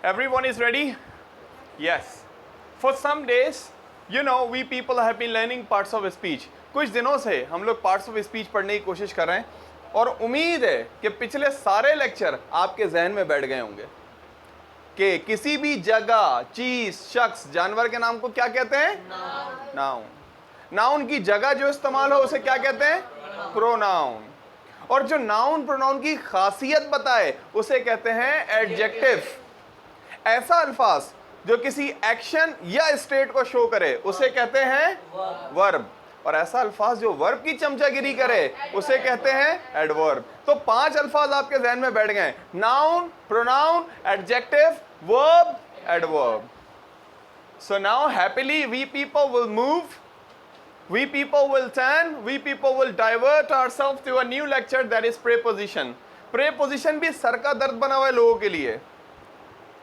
Everyone is ready? Yes. For some days, you know, we people have been learning parts of speech. कुछ दिनों से हम लोग parts of speech पढ़ने की कोशिश कर रहे हैं और उम्मीद है कि पिछले सारे लेक्चर आपके जहन में बैठ गए होंगे कि किसी भी जगह, चीज, शख्स, जानवर के नाम को क्या कहते हैं? नाउन। नाउन की जगह जो इस्तेमाल हो उसे क्या कहते हैं? प्रोनाउन। और जो नाउन प्रोनाउन की खासियत बताए उसे कहते हैं एडजेक्टिव। ऐसा अल्फाज जो किसी एक्शन या स्टेट को शो करे उसे कहते हैं वर्ब, और ऐसा अल्फाज जो वर्ब की चमचागिरी करे उसे कहते हैं एडवर्ब। तो 5 अल्फाज आपके जहन में बैठ गए: noun, pronoun, adjective, verb, adverb. So now happily we people will move, we people will turn, we people will divert ourselves to a new lecture, that is preposition. preposition भी सर का दर्द बना हुआ है लोगों के लिए।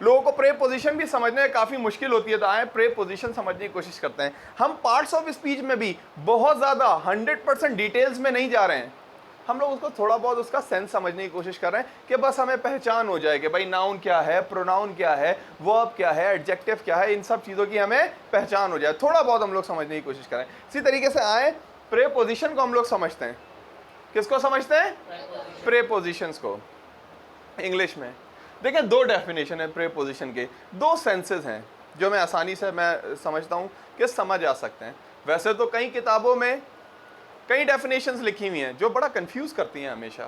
लोगों को preposition भी समझने में काफ़ी मुश्किल होती है, तो आए preposition समझने की कोशिश करते हैं। हम पार्ट्स ऑफ स्पीच में भी बहुत ज़्यादा 100% डिटेल्स में नहीं जा रहे हैं, हम लोग उसको थोड़ा बहुत उसका सेंस समझने की कोशिश कर रहे हैं कि बस हमें पहचान हो जाए कि भाई नाउन क्या है, प्रोनाउन क्या है, वर्ब क्या है, एडजेक्टिव क्या है, इन सब चीज़ों की हमें पहचान हो जाए। थोड़ा बहुत हम लोग समझने की कोशिश करें। इसी तरीके से आए प्रेपोजिशन को हम लोग समझते हैं। किसको समझते हैं? प्रेपोजिशंस को। इंग्लिश में देखिए 2 डेफिनेशन है प्रेपोजिशन के, 2 सेंसेस हैं जो मैं आसानी से मैं समझता हूँ कि समझ आ सकते हैं। वैसे तो कई किताबों में कई डेफिनेशंस लिखी हुई हैं जो बड़ा कंफ्यूज करती हैं हमेशा,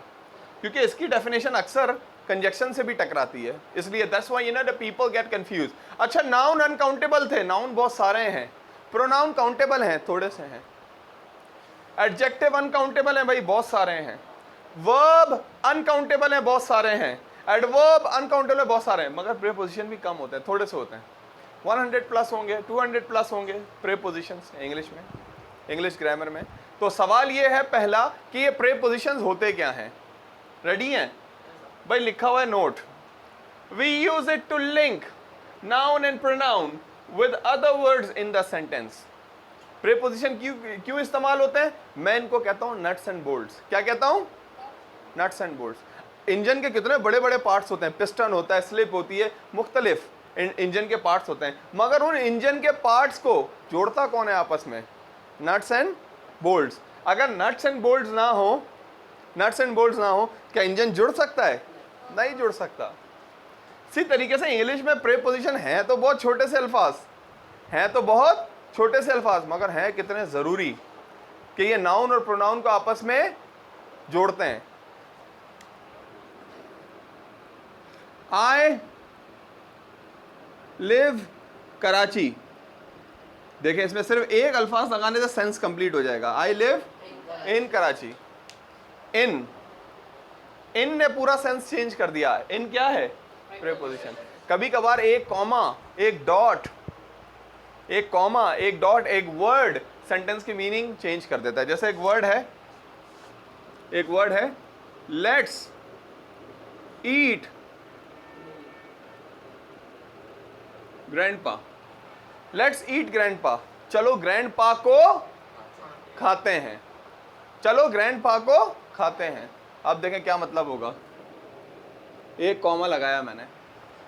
क्योंकि इसकी डेफिनेशन अक्सर कंजक्शन से भी टकराती है, इसलिए that's why you know the people get confuse. अच्छा, नाउन अनकाउंटेबल थे, नाउन बहुत सारे हैं। प्रोनाउन काउंटेबल हैं, थोड़े से हैं। एडजेक्टिव अनकाउंटेबल हैं, भाई बहुत सारे हैं। वर्ब अनकाउंटेबल हैं, बहुत सारे हैं। एडवर्ब अनकाउंटेबल बहुत सारे हैं, मगर प्रीपोजिशन भी कम होते हैं, थोड़े से होते हैं। 100 प्लस होंगे, 200 प्लस होंगे प्रीपोजिशंस इंग्लिश में, इंग्लिश ग्रामर में। तो सवाल ये है पहला कि ये प्रीपोजिशंस होते क्या हैं। रेडी हैं भाई? लिखा हुआ है note, we use it to link noun and pronoun with other words in the sentence. Preposition क्यों इस्तेमाल होते हैं? मैं इनको कहता हूं नट्स एंड बोल्ट्स। क्या कहता हूं? Nuts and bolts. इंजन के कितने बड़े बड़े पार्ट्स होते हैं, पिस्टन होता है, स्लिप होती है, मुख्तलिफ इंजन के पार्ट्स होते हैं, मगर उन इंजन के पार्ट्स को जोड़ता कौन है आपस में? Nuts and bolts. अगर नट्स एंड बोल्ट्स ना हो, नट्स एंड बोल्ट्स ना हो, क्या इंजन जुड़ सकता है? नहीं जुड़ सकता। इसी तरीके से इंग्लिश में प्रीपोजिशन है तो बहुत छोटे से अल्फाज हैं, तो बहुत छोटे से अल्फाज, मगर हैं कितने ज़रूरी कि ये नाउन और प्रोनाउन को आपस में जोड़ते हैं। आई लिव कराची, देखें इसमें सिर्फ एक अल्फाज लगाने से सेंस कंप्लीट हो जाएगा। I live in Karachi. इन ने पूरा सेंस चेंज कर दिया है। इन क्या है? प्रीपोजिशन। कभी कभार एक कॉमा, एक डॉट, एक कॉमा, एक डॉट, एक वर्ड सेंटेंस की मीनिंग चेंज कर देता है। जैसे एक वर्ड है let's eat grandpa. Let's eat grandpa, चलो ग्रैंडपा को खाते हैं, चलो ग्रैंडपा को खाते हैं। अब देखें क्या मतलब होगा, एक कॉमा लगाया मैंने,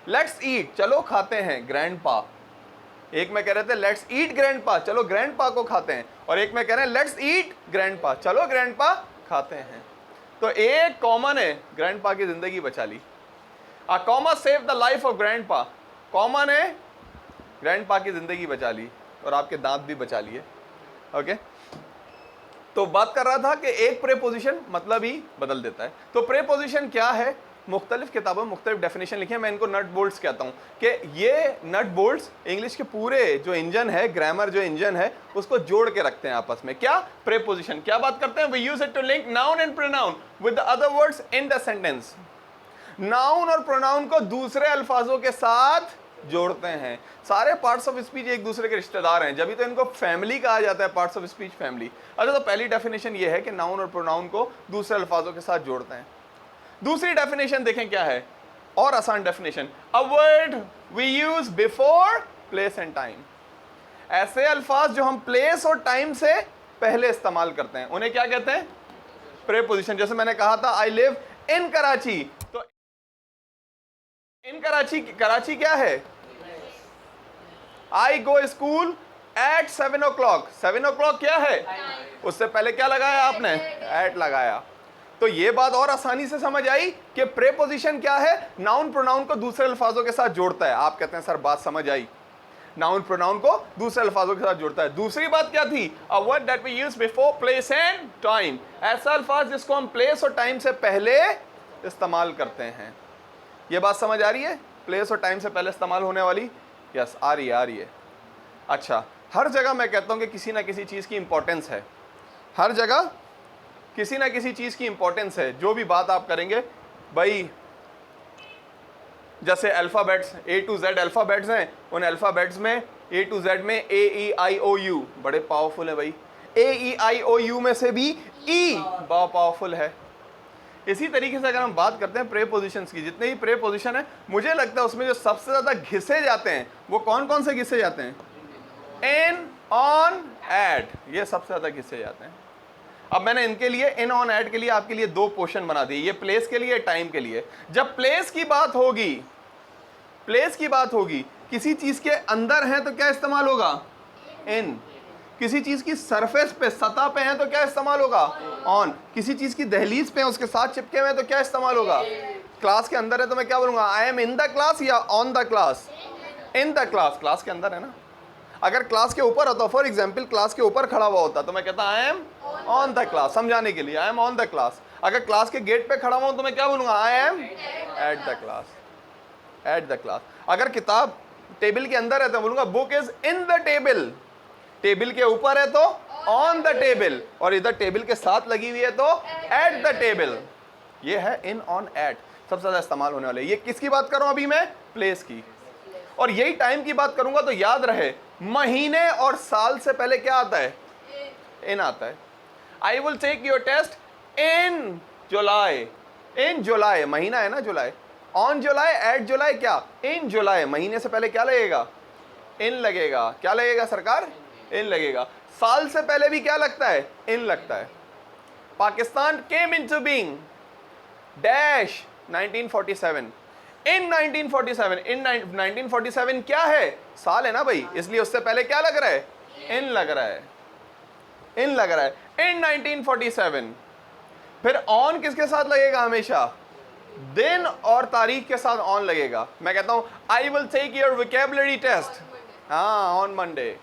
लेट्स ईट, चलो खाते हैं ग्रैंडपा। एक में कह रहे थे लेट्स ईट ग्रैंडपा, चलो ग्रैंडपा को खाते हैं, और एक में कह रहे हैं लेट्स ईट ग्रैंडपा, चलो ग्रैंडपा खाते हैं। तो एक कॉमा ने ग्रैंडपा की जिंदगी बचा ली। A comma save the life of grandpa. Comma ने ग्रैंडपा की जिंदगी बचा ली और आपके दांत भी बचा लिए। ओके, तो बात कर रहा था कि एक प्रीपोजिशन मतलब ही बदल देता है। तो प्रीपोजिशन क्या है? मुख्तलिफ किताबों में मुख्तलिफ डेफिनेशन लिखे हैं, मैं इनको नट बोल्ट्स कहता हूँ कि ये नट बोल्ट्स इंग्लिश के पूरे जो इंजन है, ग्रामर जो इंजन है, उसको जोड़ के रखते हैं आपस में। क्या? प्रीपोजिशन। क्या बात करते हैं? We use it to link noun and pronoun with the other words in the sentence. Noun और प्रोनाउन को दूसरे अल्फाजों के साथ जोड़ते हैं। सारे पार्ट्स ऑफ स्पीच एक दूसरे के रिश्तेदार हैं, जब तो इनको फैमिली कहा जाता है, पार्ट्स ऑफ स्पीच फैमिली। अच्छा, तो पहली डेफिनेशन ये है कि नाउन और प्रोनाउन को दूसरे अल्फाजों के साथ जोड़ते हैं। दूसरी डेफिनेशन देखें क्या है, और आसान definition, a word we use before place and time. ऐसे अल्फाज जो हम प्लेस और टाइम से पहले इस्तेमाल करते हैं उन्हें क्या कहते हैं? प्रीपोजिशन। जैसे मैंने कहा था आई लिव इन कराची, इन कराची, कराची क्या है? आई गो स्कूल एट 7 o'clock। 7 o'clock क्या है? उससे पहले क्या लगाया आपने? एट लगाया। तो ये बात और आसानी से समझ आई कि प्रेपोजिशन क्या है? नाउन प्रोनाउन को दूसरे अल्फाजों के साथ जोड़ता है। आप कहते हैं सर बात समझ आई, नाउन प्रोनाउन को दूसरे अल्फाजों के साथ जोड़ता है। दूसरी बात क्या थी? A word that we use before place and time, ऐसा अल्फाज जिसको हम प्लेस और टाइम से पहले इस्तेमाल करते हैं। ये बात समझ आ रही है? प्लेस और टाइम से पहले इस्तेमाल होने वाली, यस आ रही है, आ रही है। अच्छा, हर जगह मैं कहता हूं कि किसी ना किसी चीज की इंपॉर्टेंस है, हर जगह किसी ना किसी चीज की इंपॉर्टेंस है। जो भी बात आप करेंगे भाई, जैसे alphabets A to Z alphabets हैं, उन अल्फाबेट्स में A to Z में A E I O U बड़े पावरफुल है भाई। A E I O U में से भी E बहुत पावरफुल है। इसी तरीके से अगर हम बात करते हैं प्रेपोजिशंस की, जितने ही प्रेपोजिशन है, मुझे लगता है उसमें जो सबसे ज़्यादा घिसे जाते हैं वो कौन कौन से घिसे जाते हैं? इन, ऑन, एट, ये सबसे ज़्यादा घिसे जाते हैं। अब मैंने इनके लिए, इन, ऑन, एट के लिए आपके लिए दो पोर्शन बना दिए, ये प्लेस के लिए, टाइम के लिए। जब प्लेस की बात होगी, प्लेस की बात होगी, किसी चीज के अंदर है तो क्या इस्तेमाल होगा? इन। किसी चीज की सरफेस पे, सतह पे है तो क्या इस्तेमाल होगा? ऑन। किसी चीज की दहलीज पे, उसके साथ चिपके हुए हैं तो क्या इस्तेमाल होगा? क्लास के अंदर है तो मैं क्या बोलूंगा? I am in the class या on the class? In the class, class के अंदर है ना। अगर क्लास के ऊपर होता, फॉर एग्जाम्पल क्लास के ऊपर खड़ा हुआ होता तो मैं कहता I am on the class, समझाने के लिए I am on the class. अगर क्लास के गेट पे खड़ा हुआ हूं तो मैं क्या बोलूंगा? I M at the class, at the class. अगर किताब टेबल के अंदर है तो बोलूंगा book is in the table, table के ऊपर है तो ऑन द टेबल, और इधर टेबल के साथ लगी हुई है तो एट द टेबल। ये है इन, ऑन, एट, सबसे ज्यादा इस्तेमाल होने वाले। ये किसकी बात कर रहा हूं अभी मैं? प्लेस की। और यही टाइम की बात करूंगा तो याद रहे, महीने और साल से पहले क्या आता है? इन आता है। I will take your test in July, in July, महीना है ना जुलाई। ऑन जुलाई, एट जुलाई, क्या? इन जुलाई। महीने से पहले क्या लगेगा? इन लगेगा। क्या लगेगा सरकार? इन लगेगा। साल से पहले भी क्या लगता है? इन लगता है। Pakistan came into being dash 1947, इन 1947, इन 1947 क्या है? साल है ना भाई, इसलिए उससे पहले क्या लग रहा है? इन लग रहा है, इन लग रहा है, इन 1947। फिर ऑन किसके साथ लगेगा? हमेशा दिन और तारीख के साथ ऑन लगेगा। मैं कहता हूं I will take your vocabulary test, हाँ ऑन मंडे,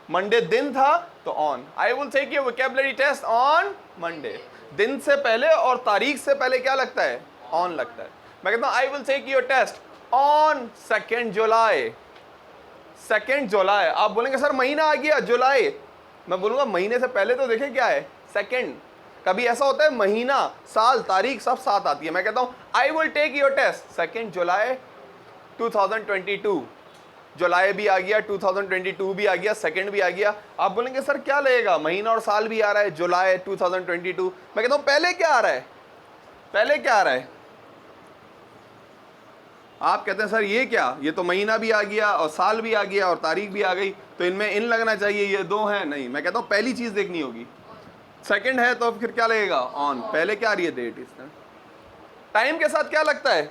मंडे दिन था तो on. I will take your vocabulary test on Monday, दिन से पहले और तारीख से पहले क्या लगता है? ऑन लगता है। मैं कहता हूं I will take your test on 2 July, 2 July. आप बोलेंगे सर महीना आ गया जुलाई, मैं बोलूंगा महीने से पहले तो देखें क्या है? सेकंड। कभी ऐसा होता है महीना, साल, तारीख सब साथ आती है। मैं कहता हूं I will take your test 2 July 2022, जुलाई भी आ गया, 2022 भी आ गया, सेकंड भी आ गया। आप बोलेंगे सर क्या लगेगा? महीना और साल भी आ रहा है, जुलाई 2022। मैं कहता हूं पहले क्या आ रहा है? पहले क्या आ रहा है? आप कहते हैं सर ये क्या, ये तो महीना भी आ गया और साल भी आ गया और तारीख भी आ गई, तो इनमें इन लगना चाहिए, ये दो हैं। नहीं, मैं कहता हूं पहली चीज देखनी होगी। सेकंड है तो फिर क्या लगेगा? ऑन। पहले क्या आ रही है? डेट। इसमें टाइम के साथ क्या लगता है?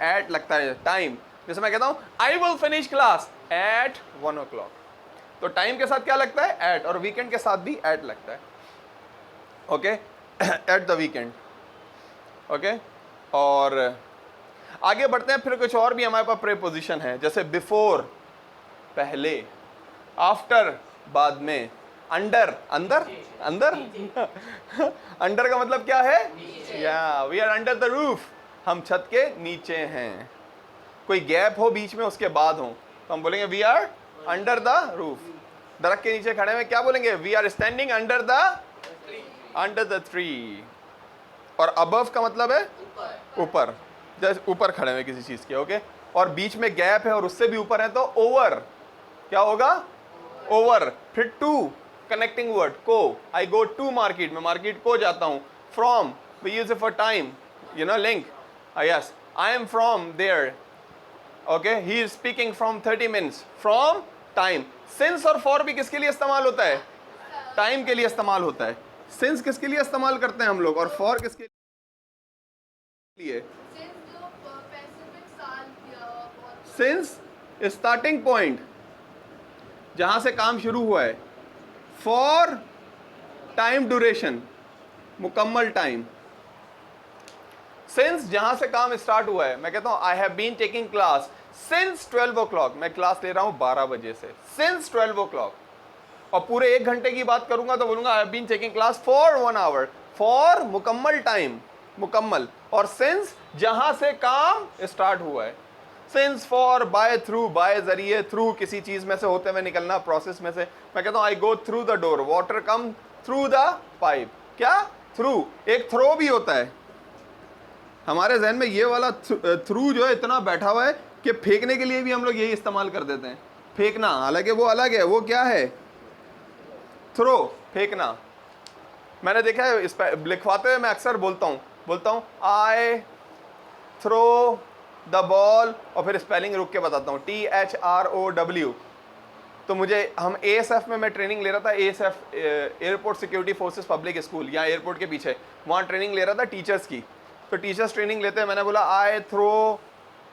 एट लगता है। टाइम, जैसे मैं कहता हूं I will finish class at 1 o'clock, तो टाइम के साथ क्या लगता है? एट। और वीकेंड के साथ भी एट लगता है। Okay, at the weekend. Okay, और आगे बढ़ते हैं। फिर कुछ और भी हमारे पास प्रेपोजिशन है, जैसे बिफोर पहले, आफ्टर बाद में, अंडर अंदर, अंदर अंडर का मतलब क्या है? या we are under the roof, हम छत के नीचे हैं। कोई गैप हो बीच में उसके बाद हो तो हम बोलेंगे we are under the roof. दरख्त के नीचे खड़े में क्या बोलेंगे? We are standing under the tree. और अबव का मतलब है ऊपर, जैसे ऊपर खड़े हुए किसी चीज के। ओके, और बीच में गैप है और उससे भी ऊपर है तो ओवर। क्या होगा? ओवर। फिर टू, कनेक्टिंग वर्ड, को। आई गो टू मार्केट, मैं मार्केट को जाता हूं। From, we use it for time, you know, link. Yes, I am from there. Okay, he is speaking from 30 minutes, from time. Since और for भी किसके लिए इस्तेमाल होता है? टाइम के लिए इस्तेमाल होता है। सिंस किसके लिए इस्तेमाल करते हैं हम लोग, और फॉर किसके लिए? सिंस स्टार्टिंग पॉइंट, जहां से काम शुरू हुआ है, फॉर टाइम ड्यूरेशन, मुकम्मल टाइम। सिंस जहां से काम स्टार्ट हुआ है, मैं कहता हूं I have been taking class since 12 o'clock, मैं क्लास ले रहा हूं 12 बजे से, सिंस 12 o'clock। और पूरे 1 घंटे की बात करूंगा तो बोलूंगा I have been taking class for 1 hour, for मुकम्मल टाइम, मुकम्मल। और सिंस जहां से काम स्टार्ट हुआ है, since, for, by, through, by जरिए, थ्रू किसी चीज में से होते हुए निकलना, प्रोसेस में से। मैं कहता हूं I go through the door, water come through the pipe. क्या? थ्रू। एक थ्रो भी होता है हमारे जहन में, ये वाला थ्रू जो है इतना बैठा हुआ है कि फेंकने के लिए भी हम लोग यही इस्तेमाल कर देते हैं, फेंकना। हालांकि वो अलग है, वो क्या है? थ्रो, फेंकना। मैंने देखा है इस पे लिखवाते हुए मैं अक्सर बोलता हूँ आई थ्रो द बॉल, और फिर स्पेलिंग रुक के बताता हूँ, THROW। तो मुझे हम ASF में मैं ट्रेनिंग ले रहा था, ASF airport security forces public school, यहाँ एयरपोर्ट के पीछे, वहाँ ट्रेनिंग ले रहा था टीचर्स की। तो टीचर्स ट्रेनिंग लेते हैं, मैंने बोला आई थ्रो,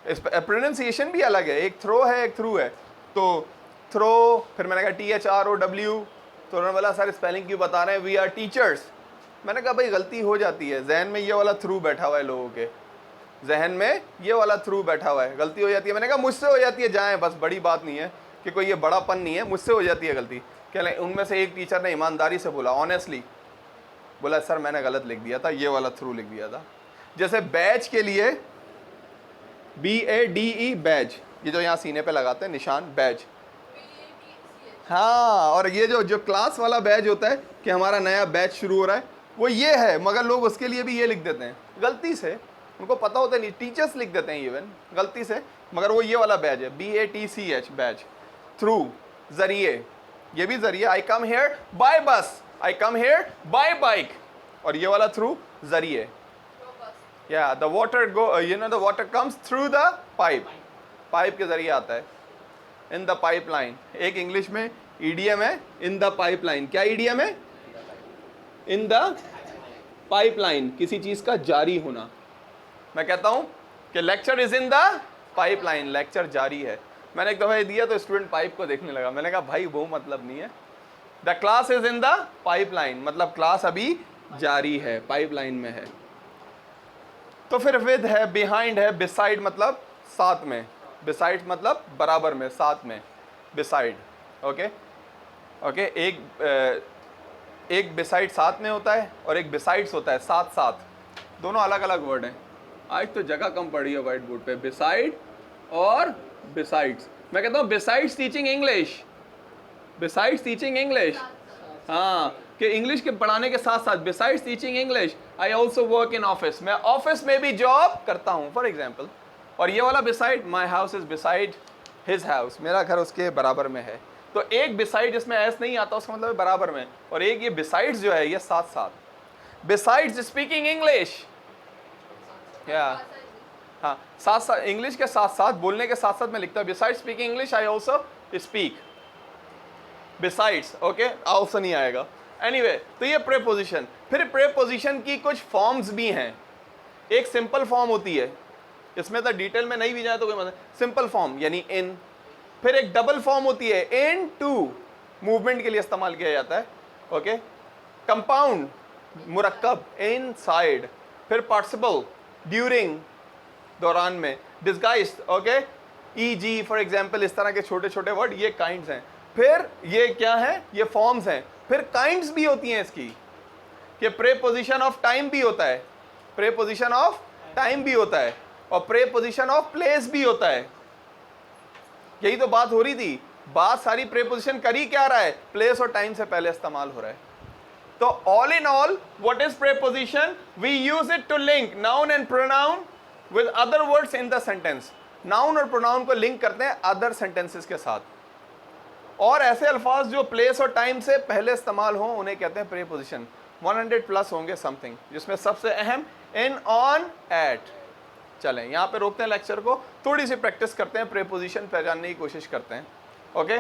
प्रोनाउंसिएशन भी अलग है, एक थ्रो है एक थ्रू है। तो थ्रो, फिर मैंने कहा THROW, तो उन्होंने बोला सर स्पेलिंग क्यों बता रहे हैं, वी आर टीचर्स। मैंने कहा भाई गलती हो जाती है, जहन में ये वाला थ्रू बैठा हुआ है, लोगों के जहन में ये वाला थ्रू बैठा हुआ है, गलती हो जाती है। मैंने कहा मुझसे हो जाती है, जाएं, बस बड़ी बात नहीं है कि कोई ये बड़ापन नहीं है, मुझसे हो जाती है गलती। क्या उनमें से एक टीचर ने ईमानदारी से बोला, ऑनेस्टली बोला सर मैंने गलत लिख दिया था, ये वाला थ्रू लिख दिया था। जैसे बैच के लिए BADE, बैच, ये जो यहाँ सीने पे लगाते हैं निशान, बैच। हाँ, और ये जो क्लास वाला बैच होता है कि हमारा नया बैच शुरू हो रहा है, वो ये है, मगर लोग उसके लिए भी ये लिख देते हैं गलती से, उनको पता होता नहीं, टीचर्स लिख देते हैं इवन गलती से, मगर वो ये वाला बैच है, BATCH, बैच। थ्रू, जरिए, ये भी जरिए, आई कम हेयर बाय बस, आई कम हेयर बाय बाइक, और ये वाला थ्रू, जरिए। या the water go, the water comes through the pipe, pipe के जरिए आता है, इन द पाइपलाइन। एक इंग्लिश में ईडीएम है, इन द पाइपलाइन। क्या ईडीएम है? इन द पाइपलाइन, किसी चीज का जारी होना। मैं कहता हूं कि lecture is in the pipeline, lecture जारी है। मैंने एक दफा दिया तो स्टूडेंट पाइप को देखने लगा, मैंने कहा भाई वो मतलब नहीं है, the class is in the pipeline, मतलब क्लास अभी जारी है, पाइपलाइन में है। तो फिर विद है, बिहाइंड है, बिसाइड मतलब साथ में, बिसाइड मतलब बराबर में, साथ में, बिसाइड। ओके ओके, एक बिसाइड साथ में होता है और एक बिसाइड्स होता है साथ साथ, दोनों अलग अलग वर्ड हैं। आज तो जगह कम पड़ी है व्हाइट बोर्ड पे, बिसाइड और बिसाइड्स। मैं कहता हूँ besides teaching English, besides teaching English, हाँ, कि इंग्लिश के पढ़ाने के साथ साथ besides teaching English I also work in office, मैं ऑफिस में भी जॉब करता हूँ फॉर एग्जाम्पल। और ये वाला beside, my house is beside his house, मेरा घर उसके बराबर में है। तो एक बिसाइड जिसमें एस नहीं आता उसका मतलब बराबर में, और एक ये बिसाइड्स जो है ये साथ साथ, बिसाइड्स स्पीकिंग इंग्लिश, या हाँ, साथ साथ इंग्लिश के साथ साथ, बोलने के साथ साथ मैं लिखता हूँ besides speaking English I also speak besides. Okay, also नहीं आएगा। एनीवे, तो ये प्रेपोजिशन। फिर प्रेपोजिशन की कुछ फॉर्म्स भी हैं। एक सिंपल फॉर्म होती है, इसमें तो डिटेल में नहीं भी जाए तो कोई मतलब, सिंपल फॉर्म यानी इन। फिर एक डबल फॉर्म होती है, इन टू, मूवमेंट के लिए इस्तेमाल किया जाता है। ओके, कंपाउंड, मुरक्कब, इनसाइड। फिर पार्टिसिपल, ड्यूरिंग, दौरान में। Disguise, okay, easy for example, इस तरह के छोटे छोटे वर्ड, ये काइंड्स हैं। फिर ये क्या है? ये फॉर्म्स हैं। फिर काइंड्स भी होती हैं इसकी, कि प्रेपोजिशन ऑफ टाइम भी होता है, प्रेपोजिशन ऑफ टाइम भी होता है, और प्रेपोजिशन ऑफ प्लेस भी होता है। यही तो बात हो रही थी, बात सारी प्रेपोजिशन कर ही क्या रहा है? प्लेस और टाइम से पहले इस्तेमाल हो रहा है। तो all in all, what is preposition? We use it to link noun and pronoun with other words in the sentence. Noun और प्रोनाउन को लिंक करते हैं अदर सेंटेंसेस के साथ, और ऐसे अल्फाज जो प्लेस और टाइम से पहले इस्तेमाल हो उन्हें कहते हैं प्रेपोजिशन। 100 प्लस होंगे समथिंग, जिसमें सबसे अहम इन, ऑन, एट। चलें यहाँ पे रोकते हैं लेक्चर को, थोड़ी सी प्रैक्टिस करते हैं, प्रेपोजिशन पहचानने की कोशिश करते हैं। ओके।